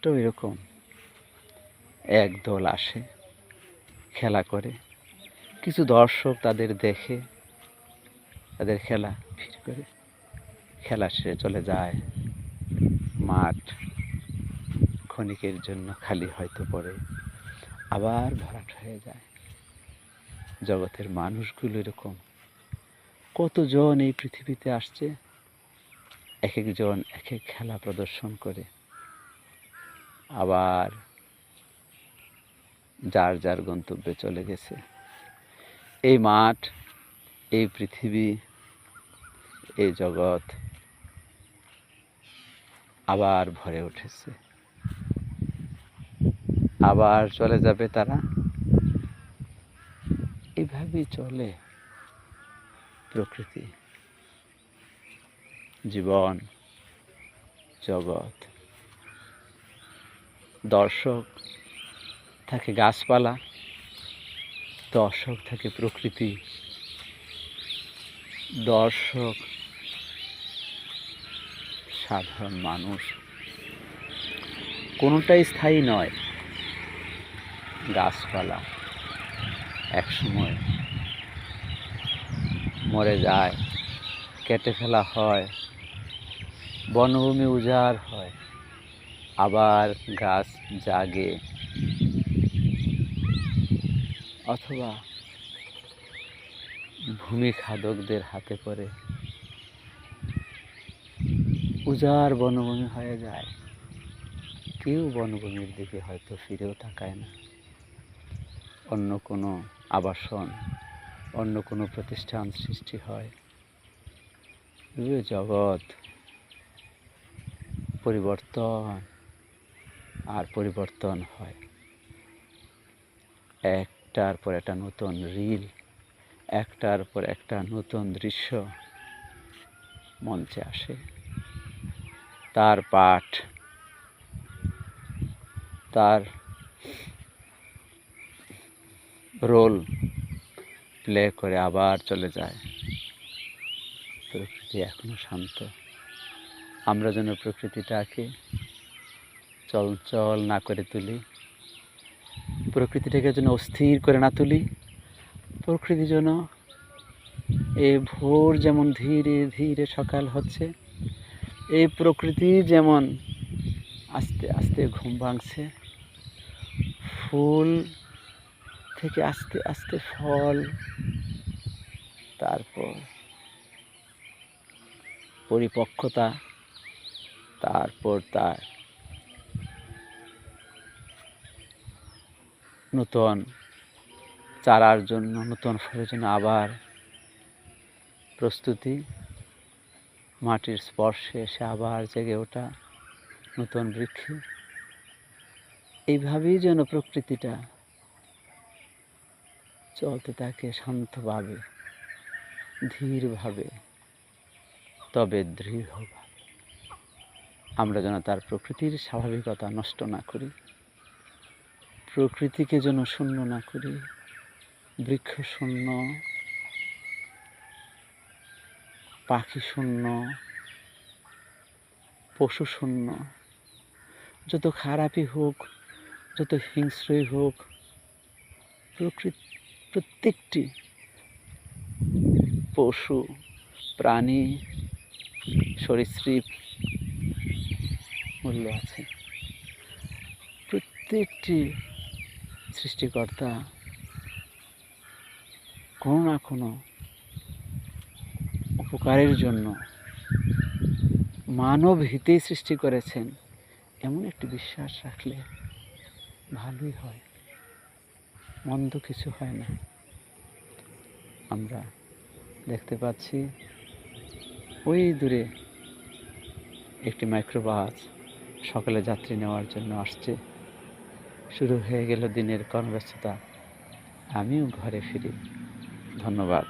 তো এরকম একদল আসে, খেলা করে, কিছু দর্শক তাদের দেখে, তাদের খেলা ভিড় করে, খেলা শেষে চলে যায়। মাঠ ক্ষণিকের জন্য খালি হয়তো পড়ে, আবার ভরাট হয়ে যায়। জগতের মানুষগুলো এরকম, কতজন এই পৃথিবীতে আসছে, এক একজন এক এক খেলা প্রদর্শন করে, আবার যার যার গন্তব্যে চলে গেছে। এই মাঠ, এই পৃথিবী, এই জগৎ আবার ভরে উঠেছে, আবার চলে যাবে তারা। এইভাবেই চলে প্রকৃতি, জীবন, জগৎ। দর্শক থাকে গাছপালা, দর্শক থাকে প্রকৃতি, দর্শক সাধারণ মানুষ। কোনোটাই স্থায়ী নয়। গাছপালা একসময় মরে যায়, কেটে ফেলা হয়, বনভূমি উজাড় হয়, আবার গাছ জাগে, অথবা ভূমি খাদকদের হাতে পড়ে উজাড় বনভূমি হয়ে যায়। কেউ বনভূমির দিকে হয়তো ফিরেও তাকায় না। অন্য কোনো আবাসন, অন্য কোনো প্রতিষ্ঠান সৃষ্টি হয়। জগৎ পরিবর্তন আর পরিবর্তন হয়। একটার পর একটা নতুন রিল, একটার পর একটা নতুন দৃশ্য মঞ্চে আসে। তার পাঠ, তার রোল প্লে করে আবার চলে যায়। প্রকৃতি এখনো শান্ত। আমরা যেন প্রকৃতিটাকে চঞ্চল না করে তুলি, প্রকৃতিটাকে যেন অস্থির করে না তুলি। প্রকৃতি যেন এই ভোর যেমন ধীরে ধীরে সকাল হচ্ছে, এই প্রকৃতি যেমন আস্তে আস্তে ঘুম ভাঙছে, ফুল থেকে আস্তে আস্তে ফল, তারপর পরিপক্কতা, তারপর তার নতুন চারার জন্য, নতুন ফলের জন্য আবার প্রস্তুতি, মাটির স্পর্শে এসে আবার জেগে ওঠা নতুন বৃক্ষ। এইভাবেই যেন প্রকৃতিটা চলতে থাকে শান্তভাবে, ধীরভাবে, তবে দৃঢ়ভাবে। আমরা যেন তার প্রকৃতির স্বাভাবিকতা নষ্ট না করি, প্রকৃতিকে যেন শূন্য না করি, বৃক্ষ শূন্য, পাখি শূন্য, পশু শূন্য, যত খারাপই হোক, যত হিংস্রই হোক, প্রত্যেকটি পশু, প্রাণী, সরীসৃপ মূল্য আছে। প্রত্যেকটি সৃষ্টিকর্তা কোনো না কোনো উপকারের জন্য মানব হিতেই সৃষ্টি করেছেন, এমন একটি বিশ্বাস রাখলে ভালোই হয়, মন্দ কিছু হয় না। আমরা দেখতে পাচ্ছি ওই দূরে একটি মাইক্রোবাস সকালে যাত্রী নেওয়ার জন্য আসছে। শুরু হয়ে গেল দিনের কর্মব্যস্ততা। আমিও ঘরে ফিরি। ধন্যবাদ।